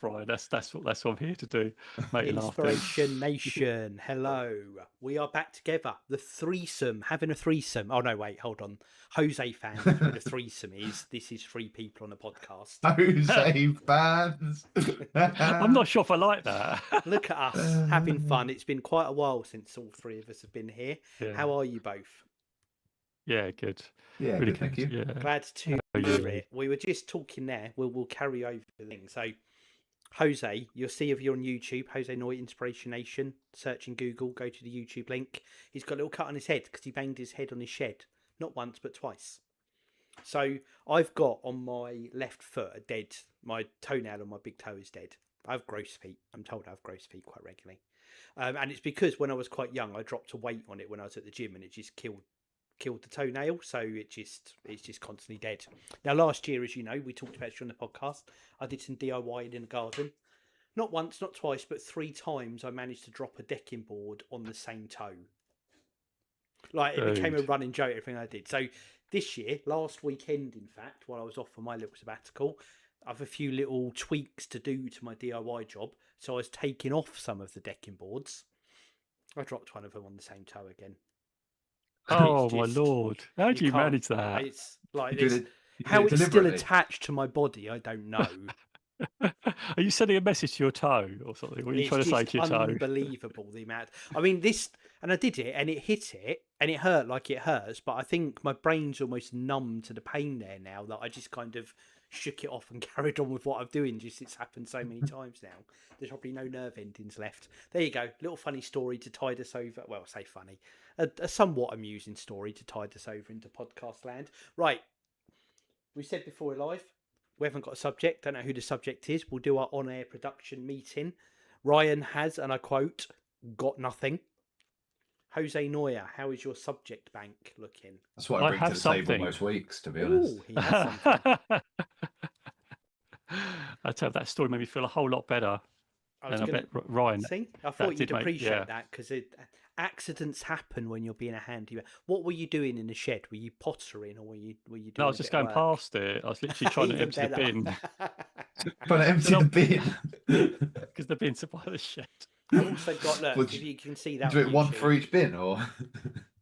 Brian. That's what I'm here to do. Make you laugh. Inspiration Nation, hello. We are back together. The threesome, having a threesome. Oh no, wait, hold on. Jose fans, that's what a threesome is. This is 3 people on a podcast. Jose fans. I'm not sure if I like that. Look at us having fun. It's been quite a while since all 3 of us have been here. Yeah. How are you both? Yeah, good. Yeah, Really good, thank you. Yeah. Glad to hear it. We were just talking there. We'll carry over the thing. So, Jose, you'll see if you're on YouTube, Jose Noya-Inspiration Nation. Search in Google, go to the YouTube link. He's got a little cut on his head because he banged his head on his shed. Not once, but twice. So I've got on my left foot my toenail on my big toe is dead. I have gross feet. I'm told I have gross feet quite regularly. And it's because when I was quite young, I dropped a weight on it when I was at the gym and it just killed the toenail, so it's just constantly dead. Now last year, as you know, we talked about it on the podcast, I did some DIY in the garden. Not once, not twice, but 3 times I managed to drop a decking board on the same toe. Like it became a running joke, everything I did. So this year, last weekend in fact, while I was off for my little sabbatical, I've a few little tweaks to do to my DIY job, so I was taking off some of the decking boards. I dropped one of them on the same toe again. Oh my lord! How do you manage that? It's like this. How it's still attached to my body, I don't know. Are you sending a message to your toe or something? What are you trying to say to your toe? It's unbelievable the amount. I mean, and I did it, and it hit it, and it hurt like it hurts. But I think my brain's almost numb to the pain there now that I just kind of shook it off and carried on with what I'm doing. Just it's happened so many times now. There's probably no nerve endings left. There you go. Little funny story to tide us over. Well, I say funny. A somewhat amusing story to tide us over into podcast land. Right. We said before we're live, we haven't got a subject. Don't know who the subject is. We'll do our on-air production meeting. Ryan has, and I quote, got nothing. Jose Noya, how is your subject bank looking? That's what I bring to the table most weeks, to be honest. He has something. I tell you, that story made me feel a whole lot better. I bet Ryan. See, I thought you'd appreciate that because accidents happen when you're being a handy. What were you doing in the shed? Were you pottering or were you doing? No, I was just going past it. I was literally trying to empty the bin. Trying to empty the bin because the bins are by the shed. I've also got look. If you can see that, do it one for each bin, or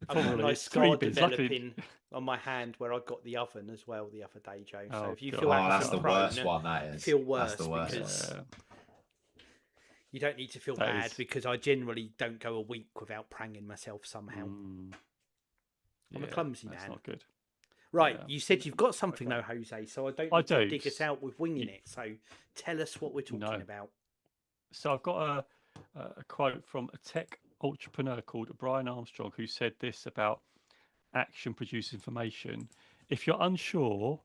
I've got a nice scar developing on my hand where I got the oven as well the other day, Joe. So if you feel that's the worst one. That is. Feel worse because you don't need to feel bad because I generally don't go a week without pranging myself somehow. I'm a clumsy man. That's not good. Right, you said you've got something though, Jose, so I don't need to dig us out with winging it. So tell us what we're talking about. So I've got a quote from a tech entrepreneur called Brian Armstrong who said this about action produces information. If you're unsure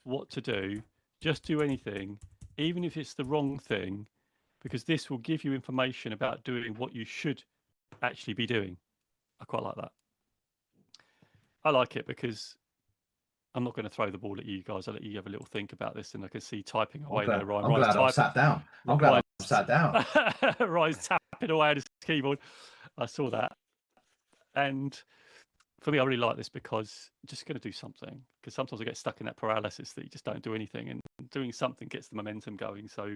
what to do, just do anything, even if it's the wrong thing, because this will give you information about doing what you should actually be doing. I quite like that. I like it because I'm not going to throw the ball at you guys. I'll let you have a little think about this, and I can see typing away there, Ryan. I'm glad I sat down. I'm glad I sat down. Ryan's tapping away at his keyboard. I saw that. And for me, I really like this because I'm just going to do something. Because sometimes I get stuck in that paralysis that you just don't do anything, and doing something gets the momentum going. So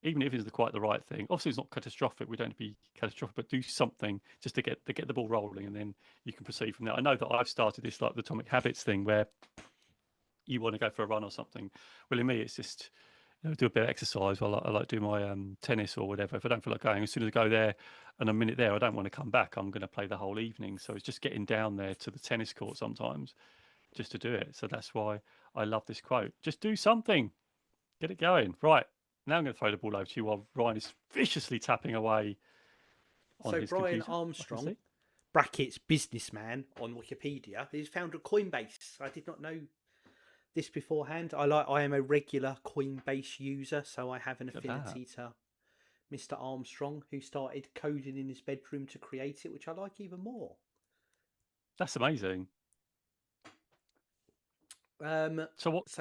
even if it's quite the right thing, obviously it's not catastrophic. We don't be catastrophic, but do something just to get the ball rolling, and then you can proceed from there. I know that I've started this like the Atomic Habits thing, where you want to go for a run or something. Well, in me, it's just do a bit of exercise. I like do my tennis or whatever. If I don't feel like going, as soon as I go there and a minute there, I don't want to come back. I'm going to play the whole evening. So it's just getting down there to the tennis court sometimes just to do it. So that's why I love this quote. Just do something. Get it going. Right. Now I'm going to throw the ball over to you while Ryan is viciously tapping away on his Brian computer. Armstrong, brackets businessman on Wikipedia, he's founded Coinbase. I did not know this beforehand. I am a regular Coinbase user, so I have an affinity to Mr. Armstrong, who started coding in his bedroom to create it, which I like even more. That's amazing. So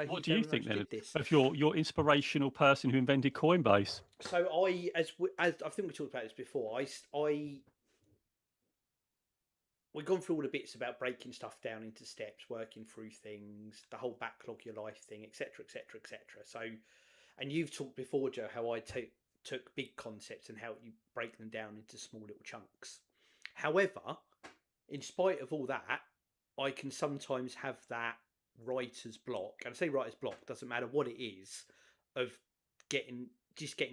what do you think then of your inspirational person who invented Coinbase? So as I think we talked about this before, we've gone through all the bits about breaking stuff down into steps, working through things, the whole backlog your life thing, etc., etc., etc. So And you've talked before, Joe, how I took big concepts and how you break them down into small little chunks. However, in spite of all that, I can sometimes have that writer's block. And I say writer's block, doesn't matter what it is, of getting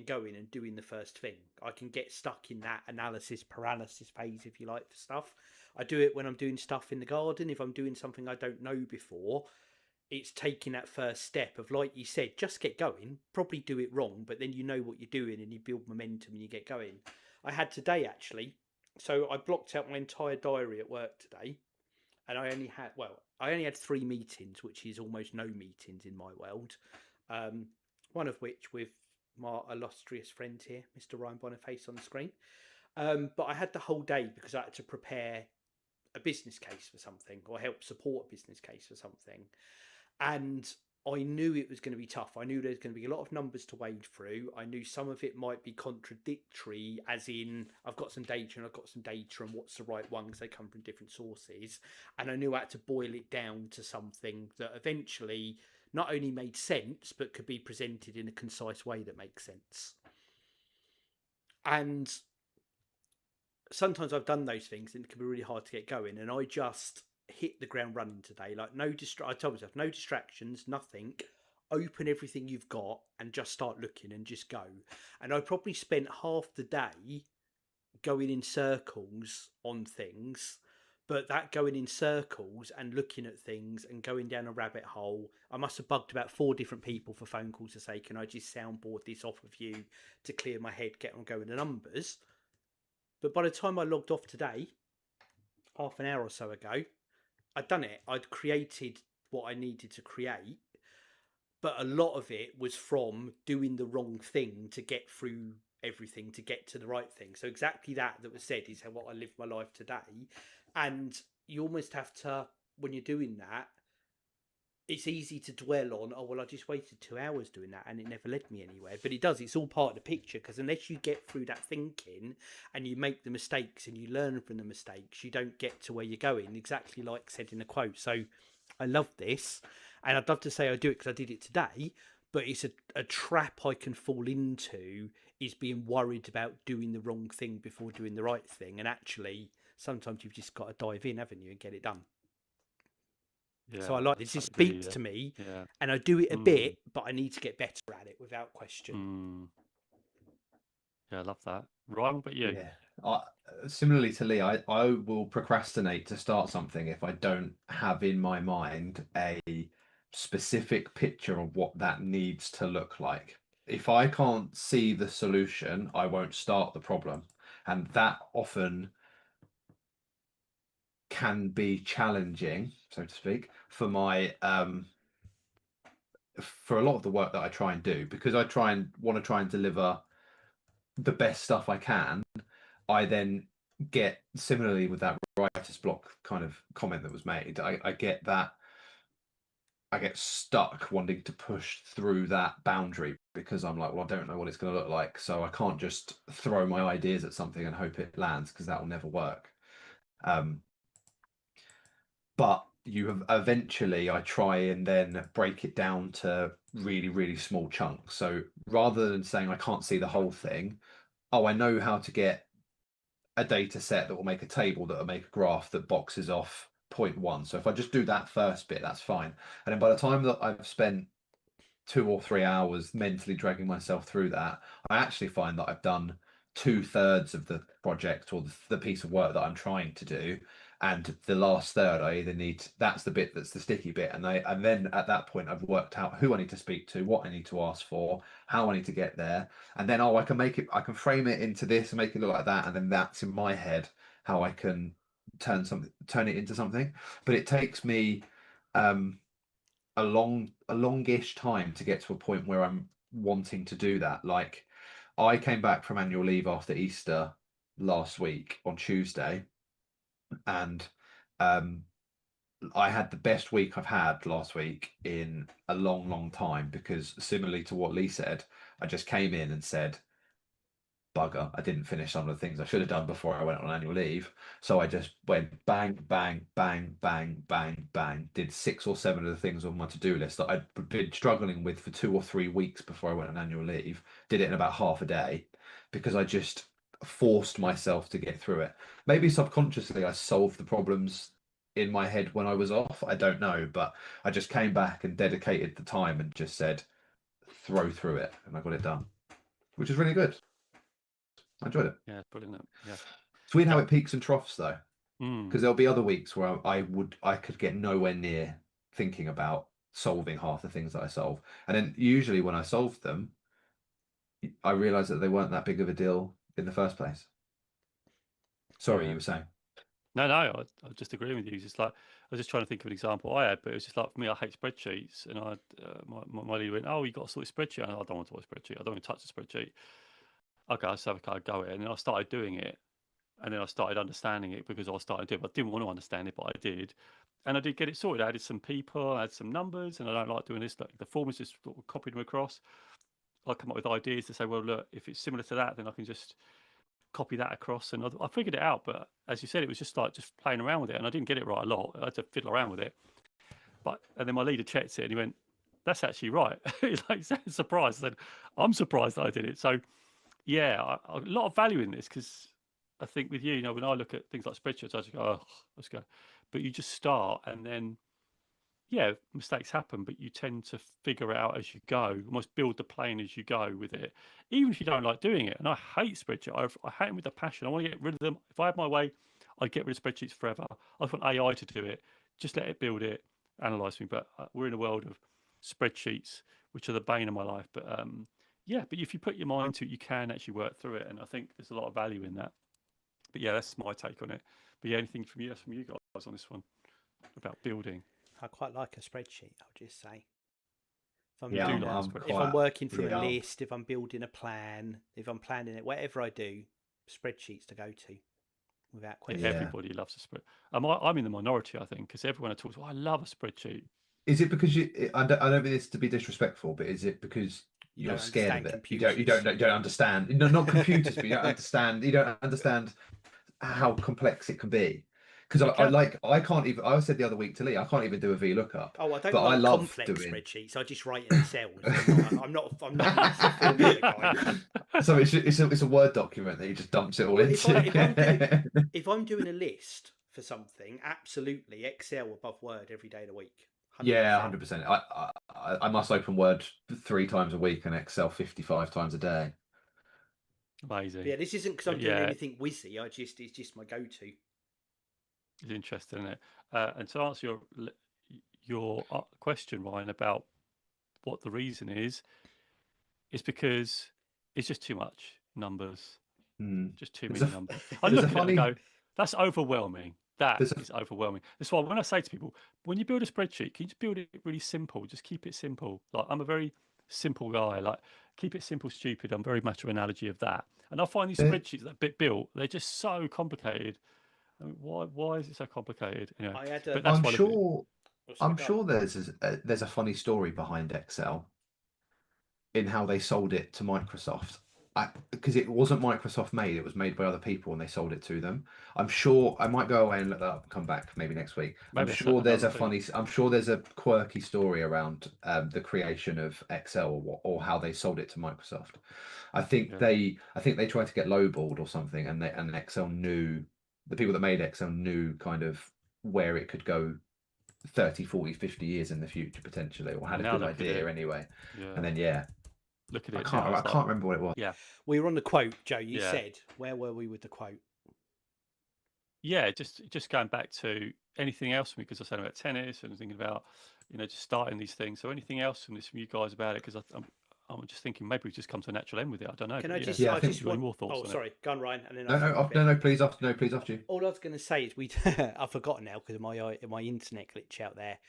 going and doing the first thing. I can get stuck in that analysis paralysis phase, if you like, for stuff. I do it when I'm doing stuff in the garden. If I'm doing something I don't know before, it's taking that first step of, like you said, just get going. Probably do it wrong, but then you know what you're doing and you build momentum and you get going. I had today, actually. So I blocked out my entire diary at work today, and I only had 3 meetings, which is almost no meetings in my world. One of which with my illustrious friend here, Mr. Ryan Boniface, on the screen. But I had the whole day because I had to prepare a business case for something, or help support a business case for something. And I knew it was going to be tough. I knew there's going to be a lot of numbers to wade through. I knew some of it might be contradictory, as in I've got some data and I've got some data and what's the right one, because they come from different sources. And I knew I had to boil it down to something that eventually not only made sense, but could be presented in a concise way that makes sense. And sometimes I've done those things and it can be really hard to get going. And I just hit the ground running today. Like, I told myself, no distractions, nothing. Open everything you've got and just start looking and just go. And I probably spent half the day going in circles on things. But that going in circles and looking at things and going down a rabbit hole, I must have bugged about 4 different people for phone calls to say, can I just soundboard this off of you to clear my head, get on going the numbers. But by the time I logged off today, half an hour or so ago, I'd done it. I'd created what I needed to create. But a lot of it was from doing the wrong thing to get through everything, to get to the right thing. So exactly that was said is how what I live my life today. And you almost have to, when you're doing that, it's easy to dwell on, oh, well, I just wasted 2 hours doing that and it never led me anywhere. But it does. It's all part of the picture, because unless you get through that thinking and you make the mistakes and you learn from the mistakes, you don't get to where you're going, exactly like said in the quote. So I love this. And I'd love to say I do it because I did it today, but it's a trap I can fall into, is being worried about doing the wrong thing before doing the right thing. And actually, sometimes you've just got to dive in, haven't you, and get it done. Yeah, so I like this. It speaks to me, and I do it a bit, but I need to get better at it without question. Yeah, I love that. Ryan, but you? Yeah. Similarly to Lee, I will procrastinate to start something if I don't have in my mind a specific picture of what that needs to look like. If I can't see the solution, I won't start the problem. And that often can be challenging, so to speak, for my for a lot of the work that I try and do, because I want to try and deliver the best stuff I can. I then get, similarly with that writer's block kind of comment that was made, I get that I get stuck wanting to push through that boundary, because I'm like, well, I don't know what it's going to look like, so I can't just throw my ideas at something and hope it lands, because that will never work. But you have eventually, I try and then break it down to really, really small chunks. So rather than saying I can't see the whole thing, oh, I know how to get a data set that will make a table, that will make a graph that boxes off point 1. So if I just do that first bit, that's fine. And then by the time that I've spent 2 or 3 hours mentally dragging myself through that, I actually find that I've done 2/3 of the project, or the piece of work that I'm trying to do. And the last third, I either need, that's the bit that's the sticky bit. And then at that point, I've worked out who I need to speak to, what I need to ask for, how I need to get there. And then, I can frame it into this and make it look like that. And then that's in my head how I can turn it into something. But it takes me a longish time to get to a point where I'm wanting to do that. Like, I came back from annual leave after Easter last week on Tuesday, and I had the best week I've had last week in a long, long time, because similarly to what Lee said, I just came in and said, bugger, I didn't finish some of the things I should have done before I went on annual leave. So I just went bang, bang, bang, bang, bang, bang, did 6 or 7 of the things on my to-do list that I'd been struggling with for 2 or 3 weeks before I went on annual leave. Did it in about half a day because I just forced myself to get through it. Maybe subconsciously I solved the problems in my head when I was off. I don't know, but I just came back and dedicated the time and just said, throw through it, and I got it done, which is really good. I enjoyed it. Yeah, brilliant. Yeah. It's weird how it peaks and troughs though, Mm. because there'll be other weeks where I could get nowhere near thinking about solving half the things that I solve, and then usually when I solved them, I realised that they weren't that big of a deal in the first place. Sorry, Yeah. you were saying? No, I just agree with you. It's just like I was just trying to think of an example I had, but it was just like for me, I hate spreadsheets, and I my leader went, "Oh, you got to sort of spreadsheet." And I don't want to sort a spreadsheet. I don't want to touch the spreadsheet. Okay, so I go it, and then I started doing it, and then I started understanding it because I started doing it. I didn't want to understand it, but I did, and I did get it sorted. I added some people, I had some numbers, and I don't like doing this. Like the form is just sort of copied them across. I come up with ideas to say, well, look, if it's similar to that, then I can just copy that across, and I figured it out. But as you said, it was just like just playing around with it, and I didn't get it right a lot. I had to fiddle around with it. And then my leader checked it, and he went, "That's actually right." He's like surprised. I said, "I'm surprised that I did it." So yeah, a lot of value in this because I think with you, when I look at things like spreadsheets, I just go, "Oh, let's go," but you just start, and then yeah, mistakes happen, but you tend to figure it out as you go, almost build the plane as you go with it, even if you don't like doing it. And I hate spreadsheets. I hate them with a passion. I want to get rid of them. If I had my way, I'd get rid of spreadsheets forever. I want AI to do it. Just let it build it, analyze me. But we're in a world of spreadsheets, which are the bane of my life. But yeah, but if you put your mind to it, you can actually work through it. And I think there's a lot of value in that. But yeah, that's my take on it. But yeah, anything from you guys on this one about building? I quite like a spreadsheet, I'll just say. Yeah, If I'm working from yeah. a list, if I'm building a plan, if I'm planning it, whatever I do, spreadsheets to go to without question. Yeah, everybody loves a spread. I'm in the minority, I think, because everyone talks, I love a spreadsheet. Is it because I don't mean this to be disrespectful, but is it because you're scared of it? Computers. You don't understand. No, not computers, but you don't understand. You don't understand how complex it can be. Because I can't even. I said the other week to Lee, I can't even do a VLOOKUP. Oh, I don't but like I love complex doing spreadsheets. I just write in Excel. I'm not a massive formula guy. So it's a Word document that he just dumps it all into. If I'm doing a list for something, absolutely Excel above Word every day of the week. 100%. Yeah, 100%. I must open Word 3 times a week and Excel 55 times a day. Amazing. But yeah, this isn't because I'm doing anything whizzy. It's just my go-to. It's interesting, isn't it? And to answer your question, Ryan, about what the reason is because it's just too much numbers, just too many numbers. I look at it and go, that's overwhelming. That is overwhelming. That's why when I say to people, when you build a spreadsheet, can you just build it really simple? Just keep it simple. Like I'm a very simple guy. Like keep it simple, stupid. I'm very much an analogy of that. And I find these spreadsheets that bit built, they're just so complicated. I mean, why is it so complicated? Anyway, I'm sure there's a funny story behind Excel in how they sold it to Microsoft. Because it wasn't Microsoft made, it was made by other people and they sold it to them. I'm sure I might go away and look that up and come back maybe next week. I'm sure there's a quirky story around the creation of Excel or how they sold it to Microsoft. I think they tried to get lowballed or something, and Excel knew, the people that made Excel knew kind of where it could go 30, 40, 50 years in the future potentially, or had a good idea anyway. And then look at it. I can't remember what it was. Yeah, we were on the quote, Joe. You said, where were we with the quote? Yeah, just going back to anything else from me, because I was saying about tennis and thinking about just starting these things. So anything else from you guys about it? Because I'm just thinking maybe we've just come to a natural end with it. I don't know. Can I just? I just want more thoughts. Oh, sorry, go on, Ryan. And then no, please after you. All I was going to say is I've forgotten now because of my internet glitch out there.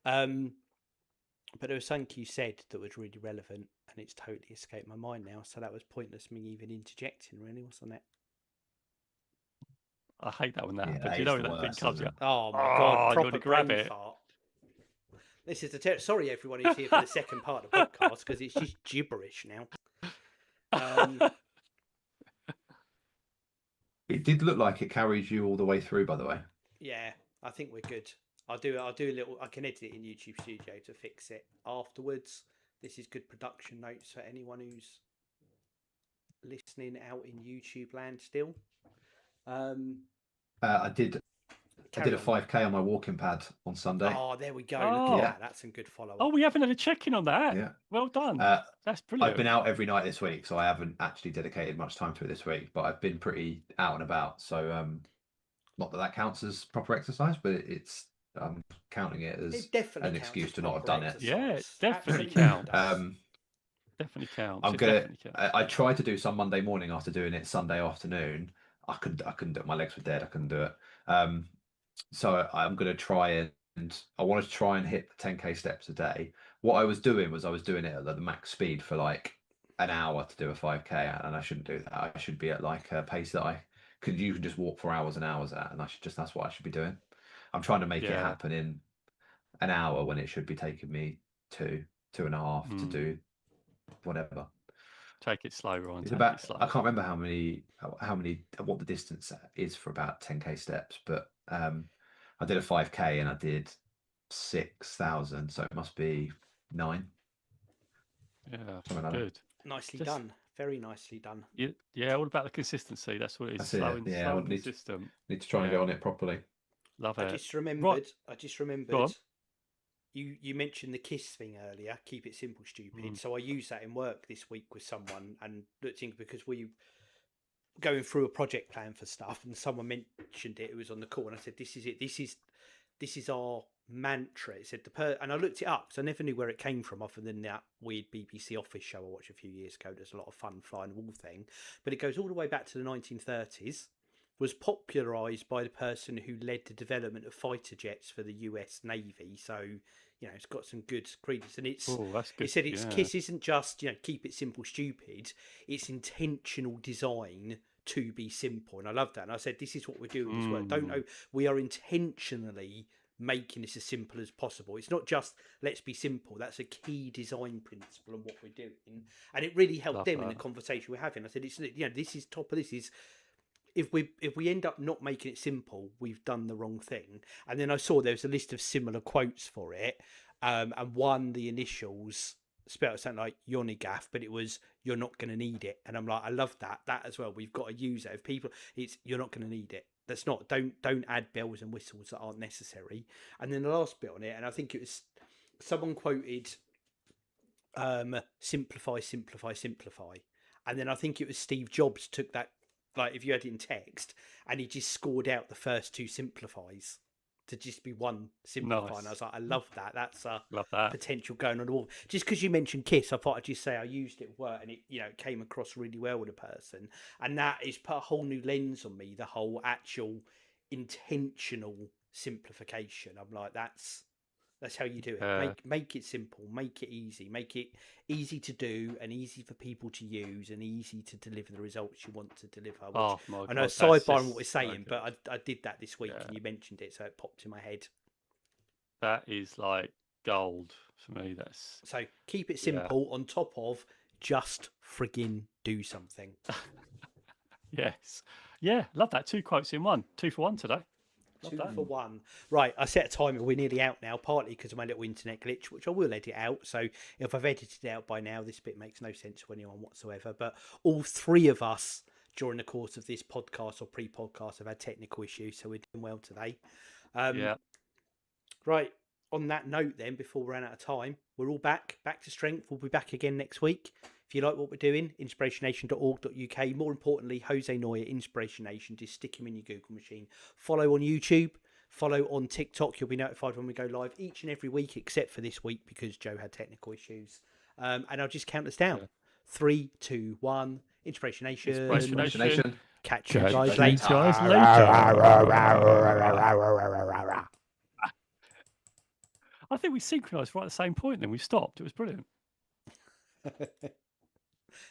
But there was something you said that was really relevant, and it's totally escaped my mind now. So that was pointless me even interjecting. Really, what's on that? I hate that when that happens. You know that thing comes out. Oh my god! Proper you want to grab it. Fart. This is the sorry everyone who's here for the second part of the podcast because it's just gibberish now. did look like it carries you all the way through, by the way. Yeah, I think we're good. I'll do a little. I can edit it in YouTube Studio to fix it afterwards. This is good production notes for anyone who's listening out in YouTube land still. I did a 5K on my walking pad on Sunday. Oh, there we go. Oh. Look at that. That's some good follow-up. Oh, we haven't had a check-in on that. Yeah. Well done. That's brilliant. I've been out every night this week, so I haven't actually dedicated much time to it this week, but I've been pretty out and about. So not that counts as proper exercise, but it's counting it as an excuse to not have done it. Yeah, it definitely counts. Definitely counts. I tried to do some Monday morning after doing it Sunday afternoon. I couldn't do it. My legs were dead. I couldn't do it. So I'm gonna try and I wanted to try and hit the 10k steps a day. What I was doing it at the max speed for like an hour to do a 5k, and I shouldn't do that. I should be at like a pace that you can just walk for hours and hours at, and that's what I should be doing. I'm trying to make it happen in an hour when it should be taking me 2.5 to do whatever. Take it slow, Ryan. I can't remember how many what the distance is for about 10k steps, but I did a 5k and I did 6,000, so it must be 9. Yeah, like good. That. Nicely done. Very nicely done. Yeah, all about the consistency. That's what it is. Slow and consistent. Need to try and get on it properly. Love it. I just remembered. You mentioned the KISS thing earlier. Keep it simple, stupid. So I used that in work this week with someone, and because we going through a project plan for stuff, and someone mentioned it. It was on the call, and I said, "This is it. This is our mantra." It said and I looked it up because I never knew where it came from, other than that weird BBC Office show I watched a few years ago. There's a lot of fun flying wall thing, but it goes all the way back to the 1930s. Was popularised by the person who led the development of fighter jets for the US Navy. So, it's got some good credence. And that's good. It said KISS isn't just, keep it simple, stupid. It's intentional design to be simple. And I love that. And I said, this is what we're doing as well. We are intentionally making this as simple as possible. It's not just let's be simple. That's a key design principle of what we're doing. And it really helped them in the conversation we're having. I said, this is top of this is, if we end up not making it simple, we've done the wrong thing. And then I saw there was a list of similar quotes for it, and one, the initials spelled something like Yonigaff, but it was "you're not going to need it." And I'm like, I love that as well. We've got to use it. If people, it's "you're not going to need it." That's not. Don't add bells and whistles that aren't necessary. And then the last bit on it, and I think it was someone quoted, "Simplify, simplify, simplify." And then I think it was Steve Jobs took that. Like if you had it in text, and he just scored out the first 2 simplifies to just be one simplify. Nice. And I was like, I love that. That's potential going on the wall. Just because you mentioned KISS, I thought I'd just say I used it at work, and it came across really well with a person, and that has put a whole new lens on me. The whole actual intentional simplification. I'm like, that's how you do it. Make it simple, make it easy to do, and easy for people to use, and easy to deliver the results you want to deliver. I know sidebar on what we're saying, but I did that this week, and you mentioned it, so it popped in my head. That is like gold for me. So keep it simple on top of just friggin' do something. Yes. Yeah, love that. 2 quotes in one. 2 for 1 today. 2 for 1. Right, I set a timer. We're nearly out now, partly because of my little internet glitch, which I will edit out. So if I've edited it out by now, this bit makes no sense to anyone whatsoever. But all 3 of us during the course of this podcast or pre-podcast have had technical issues, so we're doing well today. Right, on that note then, before we run out of time, we're all back to strength. We'll be back again next week. If you like what we're doing, inspirationation.org.uk. More importantly, Jose Noya, Inspiration Nation. Just stick him in your Google machine. Follow on YouTube. Follow on TikTok. You'll be notified when we go live each and every week, except for this week because Joe had technical issues. And I'll just count us down. 3, 2, 1. Inspiration Nation. Inspiration Nation. Catch you guys later. I think we synchronised right at the same point. Then we stopped. It was brilliant.